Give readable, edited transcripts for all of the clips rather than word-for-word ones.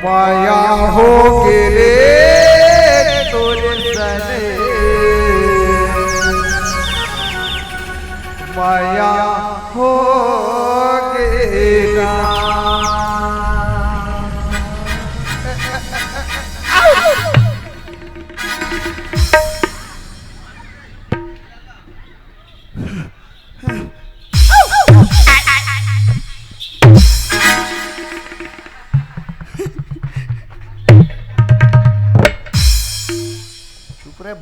माया हो गिरे तोरे सने माया हो गिरा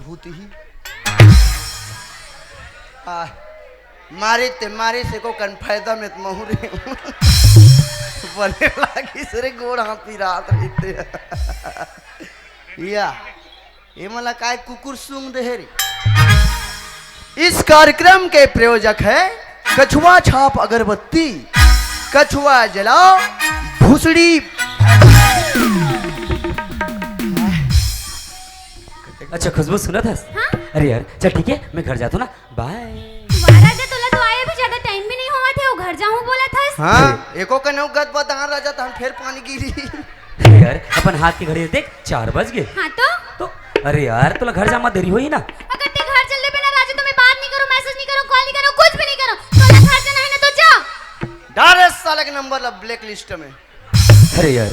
भूत ही मारे से को कन फायदा में महुरे बने लागी सरे गोड़ हाथी रात रहते या ये मला काय कुकुर सूंग देहरी। इस कार्यक्रम के प्रयोजक है कछुआ छाप अगरबत्ती, कछुआ जलाओ भूसड़ी। अच्छा खुशबू सुना था? हाँ? अरे यार चल ठीक है मैं घर जाता हूँ ना, बाय। तोला तो आए भी ज्यादा टाइम भी नहीं हुआ थे, वो घर जाऊँ बोला था। हाँ एको का नौ गद बता राजा था फिर पानी गिरी। अरे यार अपन हाथ की घड़ी देख 4 बज गए। हाँ तो अरे यार तोला घर जामा देरी हुई ना। अगर ते घर चल ले बिना राजू तो मैं बात नहीं करूँ, मैसेज नहीं करूँ, कॉल नहीं करूँ, कुछ भी नहीं करूँ। तोला घर जाना है ना तो जा। डारे साले के नंबर ला ब्लैक लिस्ट में। अरे यार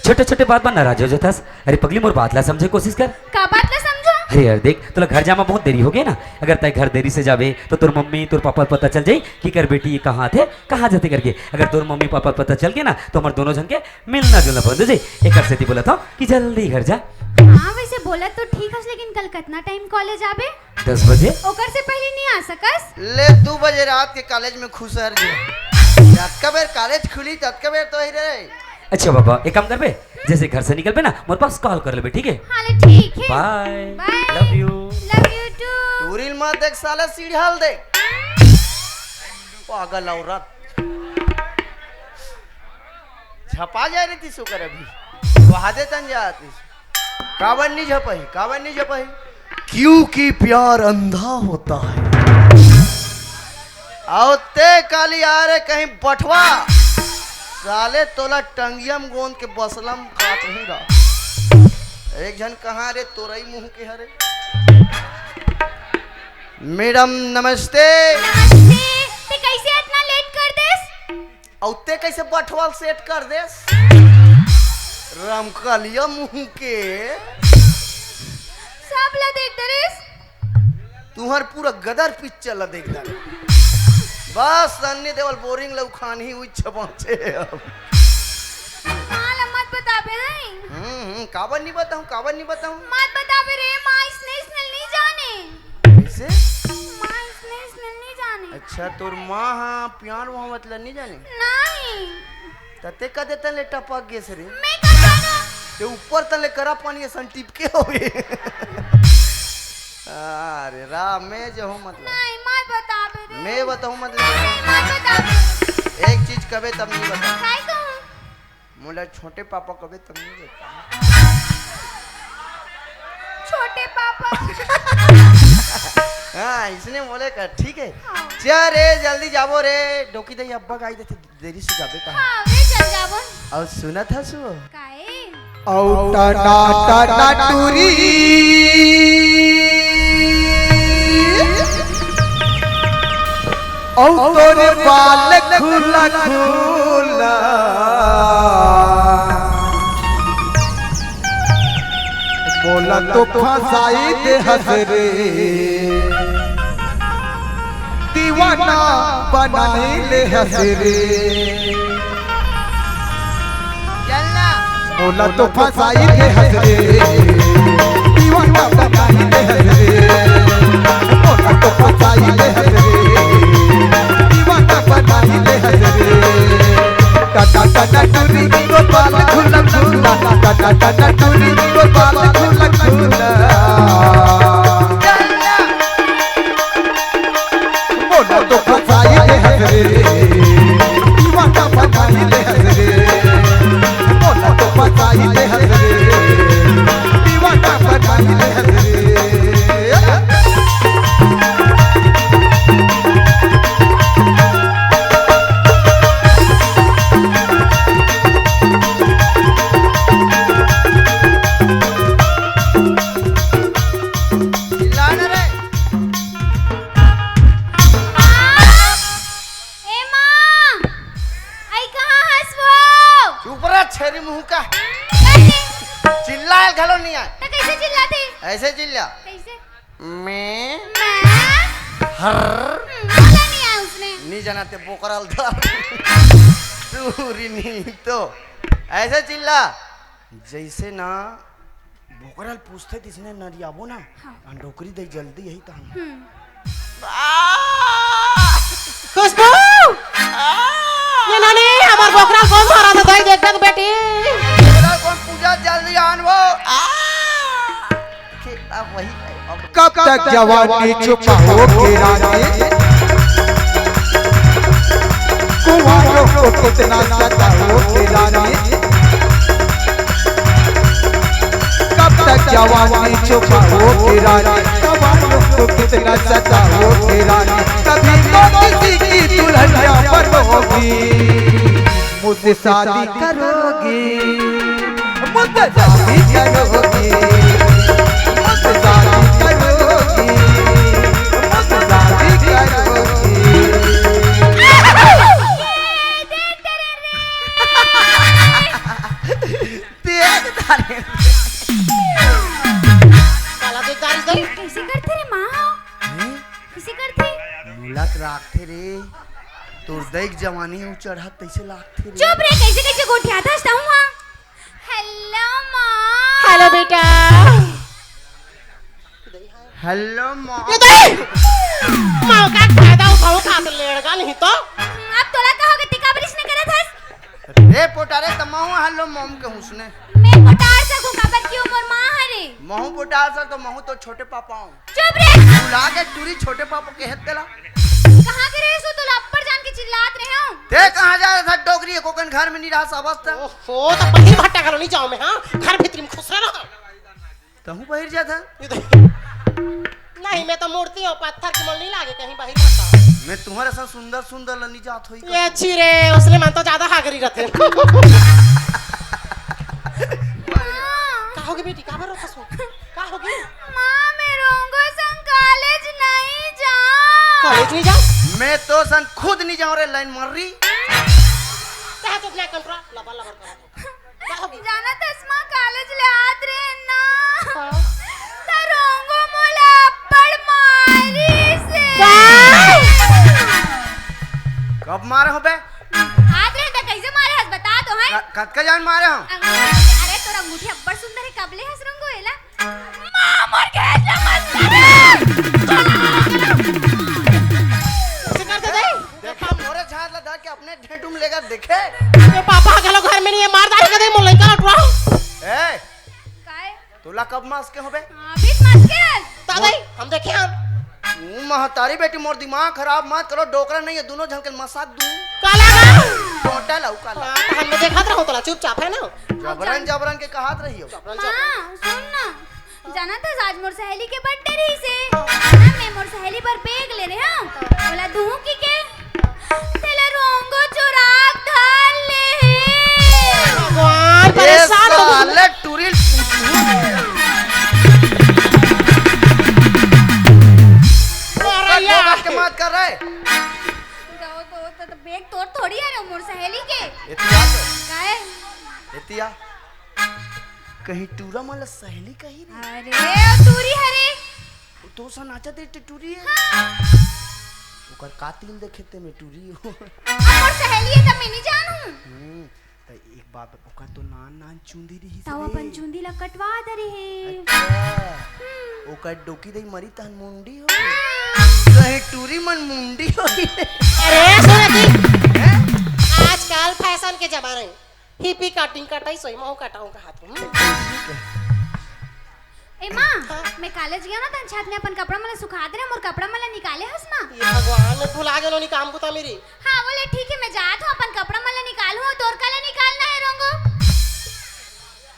छोटे छोटे बात पर नाराज हो जाता। अरे पगली मोर बात ला समझे कोशिश कर। का बात ला समझो? अरे यार देख तोला घर जामा बहुत देरी हो गई ना। अगर तय घर देरी से जावे तो तोर मम्मी तोर पापा पता चल जाई कि कर बेटी ये कहाँ थे कहाँ जाते करके। अगर तोर मम्मी पापा पता चल गए ना तो हमारे दोनों जन के मिलना जुलना बंद हो जाए। एक से बोला था कि जल्दी घर जा। हाँ वैसे बोला तो ठीक है, लेकिन कल कितना टाइम कॉलेज आबे? 10 बजे। ओकर से पहले नहीं आ सकस? ले 2 बजे रात के कॉलेज में खुश हर जो तत्का बेर कॉलेज खुली तत्का बेर तो ही रहे। अच्छा बाबा एक काम कर बे, जैसे घर से निकल पे ना मेरे पास कॉल कर ले बे, ठीक है? हाँ ले ठीक है। Bye love you too. टूरिल मत देख साला सीढ़ी हाल दे पागल औरत झपा जा रही थी सुकर अभी वहादे तन जाती कावन नहीं झपही क्योंकि प्यार अंधा होता है। औते काली आ रे कहीं बटवा साले तोला टंगियम गोंद के बसलम काट ही रहा। एक जन कहाँ रे तोरई मुंह के हरे। मैडम नमस्ते। ते कैसे इतना लेट कर देस? औते कैसे बटवाल सेट कर देस रमकलिया मुंह के सब ला देख दरेस। तुम्हार पूरा गदर पिक्चर ला देख दे बस सन्नी देवल बोरिंग ला उखान ही उच्च पहुंचे अब। मां मत बता बे नहीं। कावन नहीं बताऊं मत बता बे रे, मां स्नेल नहीं जाने। कैसे? मां स्नेल नहीं जाने। अच्छा तोर मां हां प्यार वहां मतलब नहीं जाने? नहीं तते का देतन ले टपक गे सरे मैं का जाना ते ऊपर तले करा पानी ऐसा टिपके होवे। अरे राम मैं जो हूं मतलब नहीं मत बता बे रे। मैं बताऊं मतलब मत बता बे। एक चीज कबे तब नहीं बता काय कहूं? मोला छोटे पापा कबे तब नहीं बता। छोटे पापा। हाँ इसने बोले कर ठीक है। चल रे जल्दी जाबो रे डोकी दई अब्बा गाई देते देरी से जाबे कहां। हां रे चल जाबो। और सुना था सु काए औटा नाटा नाटूरी औ तोरे बाल खुला खुला बोला तो फसाई दे हसरे दीवाना बनाई ले हसरे चलना बोला तो फसाई दे हसरे दीवाना बनाई ले हसरे बोला तो फसाई दे हसरे दीवाना बनाई ले हसरे टाटा टाटा टूरी तो बाल खुला खुला टाटा टाटा टूरी तो बाल खुला खुला बोला तो फसाई दे हसरे दीवाना बनाई ले हसरे बोला तो फसाई दे हसरे दीवाना बनाई ले हसरे। वालों नहीं आए। तो कैसे चिल्लाते? ऐसे चिल्ला कैसे? मैं मैं हर बोला नहीं आया उसने। नहीं जनाते बोकरल था सूरी नहीं तो ऐसे चिल्ला जैसे ना बोकरल पूछते तिसने नरियाबो ना अंडोकरी दे जल्दी यही था। खुशबू ये नानी हमार बोकरा कौन मारा था भाई देख देख बेटी बोकरल कौन पूजा जल्दी आन वो खेला वही अब कब तक जवानी छुपाओगे रानी कुंवारों को कितना सताओगे रानी कब तक जवानी छुपाओगे रानी कुंवारों को कितना सताओगे रानी कभी तो किसी की दुल्हनिया बनोगी मुझसे शादी करोगी मुझसे शादी करोगी मुझसे शादी करोगी मुझसे शादी करोगी देख तारे काला देख दारी दे कैसे करते रे माँ? कैसे करते? मुलक राखते रे तोर देख जवानी उ चढ़त तैसे लागते रे। चुप रे, कैसे कैसे गोठिया था हूँ वहाँ। हेलो माँ। हेलो बेटा हेलो माँ ये दे माँ का फायदा उठाओ खा के लेड़गा नहीं तो अब तोला कहोगे टिका बरिश ने करा था? रे पोटारे तमाऊ हेलो मॉम के हुसने मैं पोटार से को खबर की उम्र माँ हरे। महू पोटार सर तो महू तो छोटे पापा हूँ चुप रे। बुला के टूरी छोटे पापा के हेत देला। कहाँ के रहे सो तो लप्पर जान के चिल्लात रहे हो? ते कहाँ जा रहा था डोगरी कोकन घर में नहीं रहा साबस्ता ओहो तो पति भट्टा करो नहीं जाओ मैं हां घर भीतर में खुश रहो तहु बहिर जा था ये दे नहीं मैं तो मूर्ति हूं पत्थर की मोल नहीं लागे कहीं बाहर भट्टा मैं तुम्हारे साथ सुंदर सुंदर लनी जात होई ये अच्छी रे उसने मन तो ज्यादा हागरी रहते होगी बेटी का भरो फसो का होगी माँ मैं रोंगो संग कॉलेज नहीं जा। कॉलेज नहीं जाओ मैं तो सन खुद नहीं जाऊं रे लाइन मर रही कहा तो ब्लैक कंट्रा लबर लबर करो का होगी जाना तस्मा कॉलेज ले आत रे ना ता रोंगो मोला अप्पड़ मारी से। कब मारे हो बे आत रे ता कैसे मारे हस बता तो है। कद का जान मारे हो अरे तोरा अंगूठी अब्बड़ सुंदर है कबले हंस रंगो एला मां मर गए ना मत ऐसे करते दे देखा मोरे झाड़ लगा के अपने ढेटुम लेकर देखे ये पापा के लोग घर में नहीं है मार दाई कर दे मोल का लटवा ए काय तोला कब मास के हो बे अभी मत के दादा हम देखे हम तू महतारी बेटी मोर दिमाग खराब मत करो डोकरा नहीं है दोनों झन के मसाक दूं काला का टोटा लऊ काला हम देखत रहो तोला चुपचाप है ना जबरन जबरन के कहात रही हो हां सुन ना जाना था आज मोर सहेली के बर्थडे रही से ना मैं मोर सहेली पर बैग ले रहे हूं बोला दूं की के तेला रोंगो चुराग धार ले भगवान परेशान हो गए साले टूरिल के मत कर रहे तो बैग तोड़ थोड़ी है रे मोर सहेली के एतिया तो काहे एतिया कहीं टूरा माला सहेली कही रे अरे तूरी हरे तो सा नाचा दे टूरी है ओकर कातिल देखेते में टूरी हो मोर सहेली है त मैं नहीं जानू त एक बात ओकर तो नान चुंदी रही तावा अपन चुंदी ला कटवा दे रे है ओकर डोकी दई मरी तहन मुंडी हो कहीं टूरी मन मुंडी हो अरे सुनती आजकल फैशन के जमाने हिपी कटिंग कटाई सोई मऊ कटाऊं का हाथ में ए मां मैं कॉलेज गया ना तन छत में अपन कपड़ा मला सुखा दे रे मोर कपड़ा मला निकाले हस ना ये भगवान मैं भुला गेलो नी काम को ता मेरी हां बोले ठीक है मैं जात हूं अपन कपड़ा मला निकालू और तोर काला निकालना है रोंगो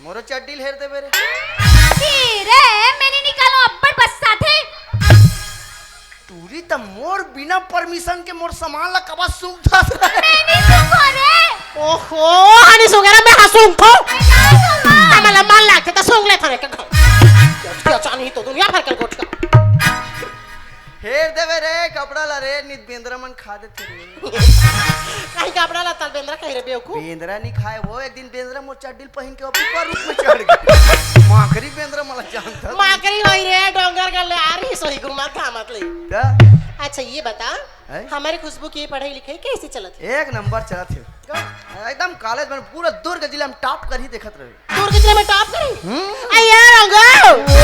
मोरो चड्डी हेर दे बेरे रे मैंने निकालो अब्बड़ बस साथे टूरी त मोर बिना परमिशन के मोर सामान ला कबा सूख था मैं नहीं सुखो रे ओहो हानी सुगरा मैं हसूं थो मला मान लागते ता सोंगले थारे का क्या चाहनी तो दुनिया भर के गोठिया हेर देवे रे कपड़ा ला रे नित बेंद्रा मन खा देते रे कहीं कपड़ा ला तल बेंद्रा कहीं रे बेवकूफ बेंद्रा नहीं खाए वो एक दिन बेंद्रा मोर चड्डी पहन के ऊपर रूप में चढ़ गई माखरी बेंद्रा मला जानता माकरी होई रे डोंगर गल आ रही सोई गुमा खामत ले क्या अच्छा ये बता है? हमारे खुशबू की पढ़ाई लिखाई कैसे चलत है एक नंबर चला थे एकदम कॉलेज में पूरा दुर्ग जिला में टॉप कर ही देखत रहे दूर के जिले में टॉप करी हम्म। अయ్యా रंगो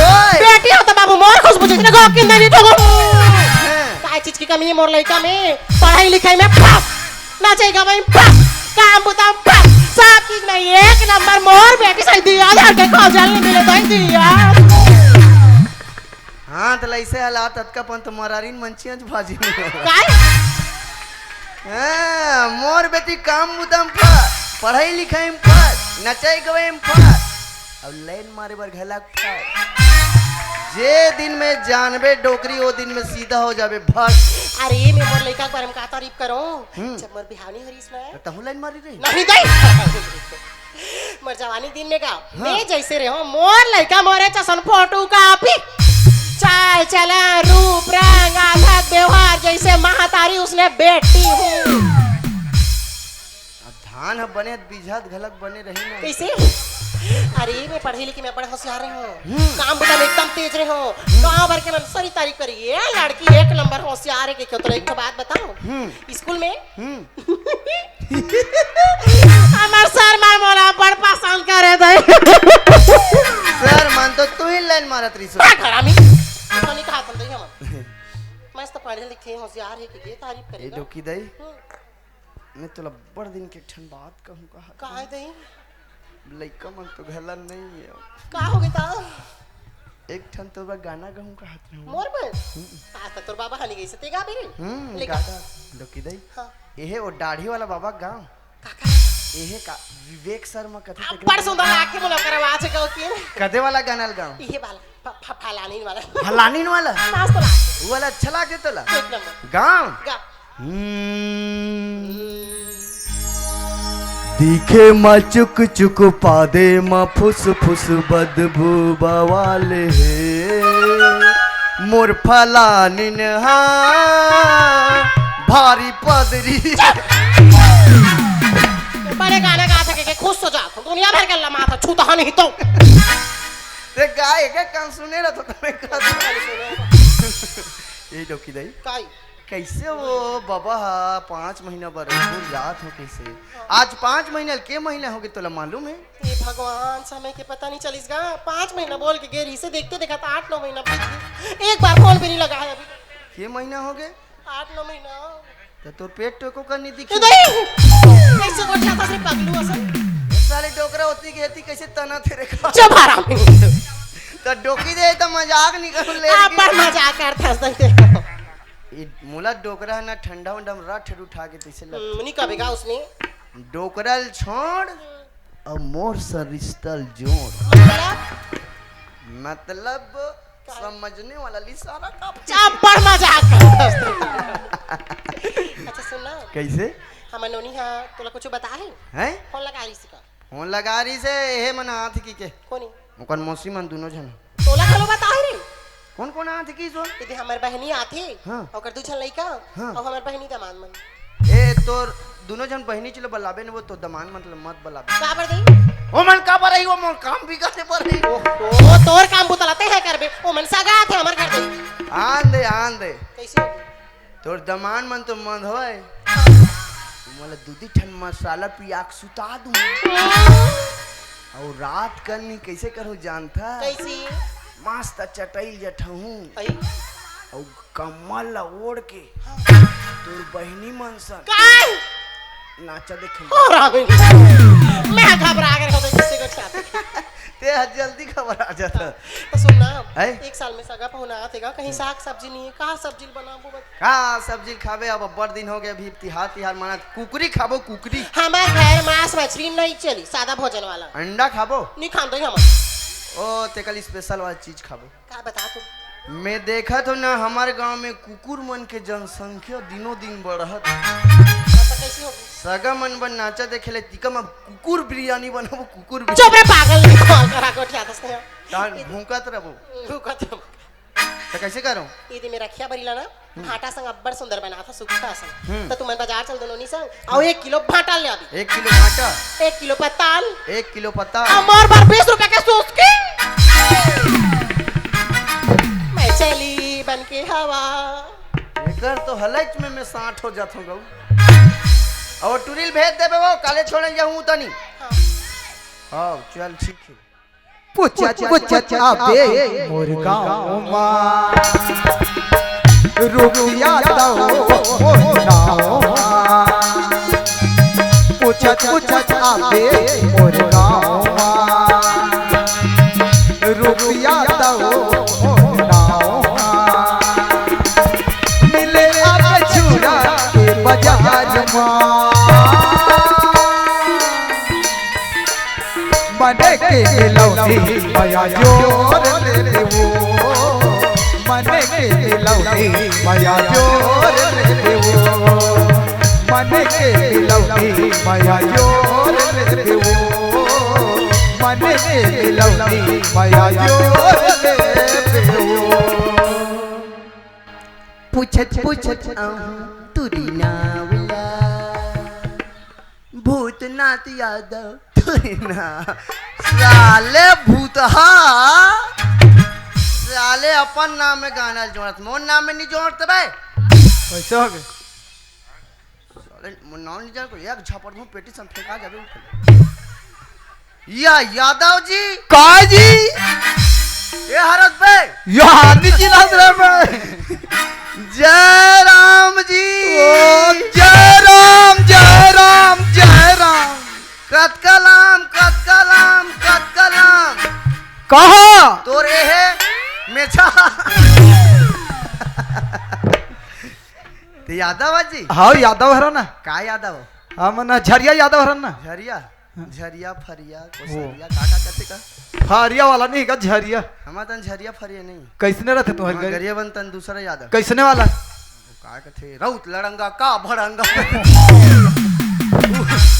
ओए बेटी हो तो बाबू मोर खुशबू जितने गो के नहीं तो हैं। काय चीज की कमी है मोर लड़का में पढ़ाई लिखाई में पास नाचेगा भाई पास काम बुता पास सब चीज में एक नंबर मोर बेटी सही दिया यार के खा जाने मिले तो दिया हाँ तो ऐसे हालात अतका पंत मरारीन मंचियंच भाजी काय हाँ, मोर बेटी काम मुदम पर पढ़ाई लिखाई में पर नचाई गवाई में पर अब लाइन मारे बर घलक पर जे दिन में जानबे डोकरी वो दिन में सीधा हो जाबे भस अरे मैं मोर लड़का के बारे में का तारीफ करो जब मोर बिहानी हरीश में तहु लाइन मारी रही नहीं दई मोर जवानी दिन में का मैं जैसे रहो मोर लड़का मोरे चसन फोटो कापी चाल चलन रूप रंग आदत व्यवहार जैसे महातारी उसने बेटी हूँ अब धान ह बने बीझत घलक बने रही ना कैसे अरे मैं पढ़ी लिखी मैं बड़े होशियार रही हूँ काम बुता में एकदम तेज रही हूँ गाँव भर के मैं सारी तारीफ करी ये लड़की एक नंबर होशियार है कि क्यों तो एक बात बताओ स्कूल में हमार सर मार मोला बड़ पसंद करे दे सर मान तो तू ही लाइन मारत रही सो हरामी तो नहीं कहा तुम हम मैं तो पढ़े लिखे होशियार है कि ये तारीफ ए करेगा डोकी दई मैं तोला बड़ दिन के ठन बात कहूं कहा है दई लइका मन तो घला नहीं है का हो गई ता एक ठन तो गाना कहूं कहत रहूं मोर पर आज तक तोर बाबा हनी गई से तेगा भी लेकिन गाना डोकी दई हां एहे वो दाढ़ी वाला बाबा गांव काका एहे का विवेक शर्मा कथे अब बड़ सुंदर आके बोला करवा से कहो कि कदे वाला गाना गांव ये वाला फलानी वाला फलानीन वाला नाच तो वो वाला अच्छा लागे तोला एक नंबर गांव गा दिखे माँ चुक चुक पादे माँ फुस फुस बदबू बवाले मोर फलानिन भारी पदरी बड़े गाना गा सके खुश हो जा दुनिया भर के लमाता छूता नहीं तो ते गाय के कान सुने रहा तो तुम्हें ये डोकी दई काई कैसे वो बाबा 5 महीना बरसपुर जात हो कैसे आज 5 महीने के महीने हो गए तोला मालूम है ये भगवान समय के पता नहीं चलिस गा 5 महीना बोल के गेरी से देखते देखा 8-9 महीना बीत गए एक बार फोन भी नहीं लगा है अभी के महीना हो गए 8-9 महीना तो तोर पेट टोको करनी दिखी ये दही कैसे गोटिया था सिर्फ पगलू असल साले डोकरा होती की हेती कैसे तना तेरे का चुप हरामी तो डोकी दे तो मजाक निकल ले आप पर मजाक करता हंस दे ये मुला डोकरा ना ठंडा वंडा में रट उठा के तैसे लग नहीं कबेगा उसने डोकरल छोड़ और मोर सरिस्तल जोड़ मतलब मतलब समझने वाला लिसारा का आप पर मजाक करता अच्छा सुन ना कैसे हमार नोनी हां तोला कुछ बता है हैं फोन लगा रही सी का फोन लगा रही से हे मन आत की के कोनी मुकन मौसी मन दोनों जन तोला कलो बता है रे कौन कौन आत की सो यदि हमार बहनी आथे हाँ। और दू छन लइका हाँ। और हमार बहनी दमान मन ए तोर दोनों जन बहनी चलो बलाबे ने वो तो दमान मतलब मत बलाबे का पर दई ओ मन का पर रही वो मन काम भी करे पर रही ओ तोर काम बुतलाते है करबे ओ मन सगा थे हमार घर दई आन दे कैसे होगी तोर दमान मन तो मन होए मतलब दूधी ठन मसाला पियाक सुता दूं और रात करनी कैसे करूं जानता कैसी मस्त चटैल जठहूं आई और कमल ओढ़ के तोर बहनी मन सन काय नाचा देखे हो रामी मैं घबरा गया होता किसी को साथ ते जल्दी खबर आ जाता तो सुन ना है? एक साल में सगा पहुना आतेगा कहीं साग सब्जी नहीं है कहाँ सब्जी बनाबो बत का सब्जी खाबे अब बड़ दिन हो गए अभी तिहार माना कुकरी खाबो कुकरी हमारे घर मांस मछली नहीं चली सादा भोजन वाला अंडा खाबो नहीं खाते हम ओ ते कल स्पेशल वाला चीज खाबो का बता तू मैं देखा तो ना हमारे गांव में कुकुर मन के जनसंख्या दिनों दिन बढ़त तो कैसी होगी सगा मन बन नाचा देखे ले तिकम अब कुकुर बिरयानी बनाबो कुकुर चुप रे पागल नहीं कॉल करा को उठा दस ने तान भूकत रहबो भूखत तो कैसे करूं? ईदी में रखिया बरीला ना भाटा संग अब्बड़ सुंदर बना था सुखा संग। तो तुम बाजार चल दोनों नी संग और 1 किलो भाटा ले आबी। 1 किलो भाटा, 1 किलो पताल, 1 किलो पत्ता। अमर बार 20 रुपए के सोच के मैं चली बन के हवा। एकर तो हलच में मैं 60 हो जात हूं गऊ। और टुरिल भेज देबे वो काले छोड़े जाऊं तनी। हां चल ठीक है। पूछत आबे मोर गाँव माँ रुकिया दो मोर नाव माँ। पूछत आबे मोर गाँव माँ रुकिया दो मोर नाव माँ। मिले आके छुरा के बाजार माँ मने के लौनी माया जोर ले वो। मने के लौनी माया जोर ले वो। मने के लौनी माया जोर ले वो। मने के लौनी माया जोर ले वो। पूछत तुरी नावला भूतनाथ यादव तुरी ना साले भूतहा साले अपन नाम में गाना जोड़त मोर नाम में नहीं जोड़त बे। कैसे हो गए? साले मोर नाम नहीं जान को एक झपड़ में पेटी सम फेंका जाबे ऊपर। या यादव जी का जी ये हरत बे यहाँ नीचे नजर में। जय राम जी। जय राम जय राम जय राम। कतकलाम कतकलाम कतकलाम कहा तोरे है मेछा। ते यादव जी? हाँ यादव हरा ना। का यादव? हाँ मना झरिया यादव हरा ना। झरिया झरिया फरिया कोसरिया काका कैसे का? फारिया वाला नहीं का झरिया। हमार तन झरिया फरिया नहीं। कैसने रहते तुम्हारे घर? गरिया बन तन दूसरा यादव। कैसने वाला? का कथे रौत लड़ंगा का भड़ंगा।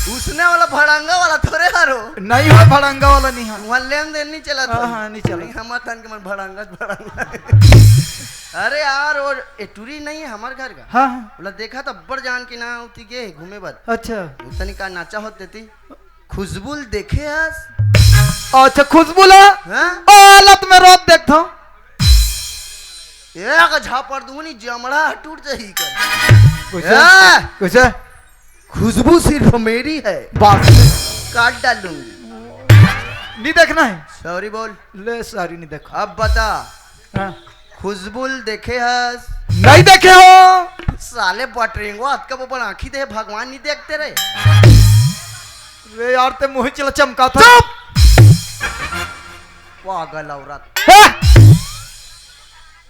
उसने वाला भड़ंगा वाला थोड़े हरो। नहीं हो भड़ंगा वाला नहीं है। वहाँ लेन देन नहीं चला था। हाँ नहीं चला। हमार तन के मन भड़ंगा भड़ंगा। अरे यार और एटूरी नहीं है हमारे घर का। हाँ बोला देखा तो बड़ जान की ना होती के घूमे बर। अच्छा उतनी का नाचा होत देती खुशबुल देखे आज। अच्छा खुशबुला हाँ लत में रोप देखता हूँ। एक झापड़ दूनी जमड़ा टूट जाही कर। कुछ खुशबू सिर्फ मेरी है बात काट डालूंगी। नहीं देखना है। सॉरी बोल। ले सारी नहीं देखा। अब बता हाँ। खुशबुल देखे हस? नहीं देखे हो साले बटरेंगो आज कब अपन आँखी दे भगवान नहीं देखते रहे। रे यार ते मुँह चला चमका था। पागल औरत।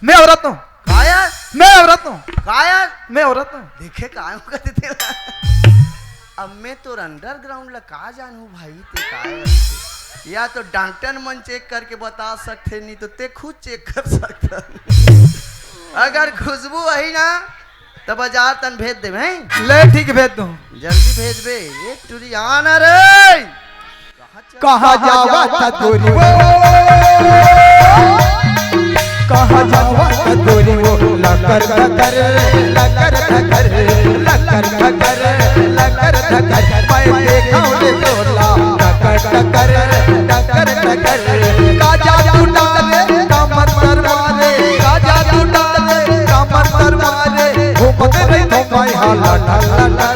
मैं औरत हूँ। काया मैं औरत हूँ। काया मैं औरत हूँ। देखे कायों का देते अब मैं तो अंडरग्राउंड ला का जानू भाई ते काय या तो डॉक्टर मन चेक करके बता सकते नहीं तो ते खुद चेक कर सकता। अगर खुशबू वही ना तो बाजार तन भेज दे भाई। ले ठीक भेज दूँ। जल्दी भेज बे ये टूरी आना रे। कहाँ जावा तोरी वो कहाँ जावा तोरी वो लकर लकर लकर लकर लकर लकर लकर लकर मैं देखा उन्हें तोला लकर लकर लकर लकर काजा टूटा ले कमर पर मारे काजा टूटा ले कमर पर मारे घूमते नहीं तो मैं हाला लटर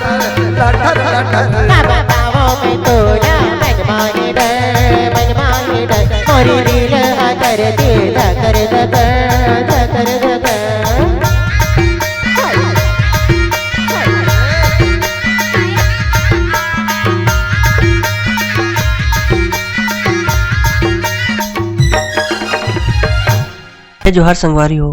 लटर लटर बाबा बाबा मैं तोड़ा मनमानी डर मोरी दिल कर दे कर जोहार संगवारी हो।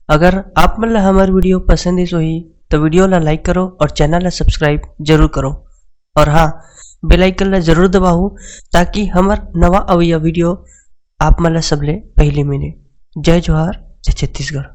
अगर आप मन ला हमार वीडियो पसंद ही सोही तो वीडियो ला लाइक करो और चैनल ला सब्सक्राइब जरूर करो। और हाँ बेल आइकन ला जरूर दबाओ ताकि हमार नवा अवैया वीडियो आप मन ला सबले पहले मिले। जय जोहार जय छत्तीसगढ़।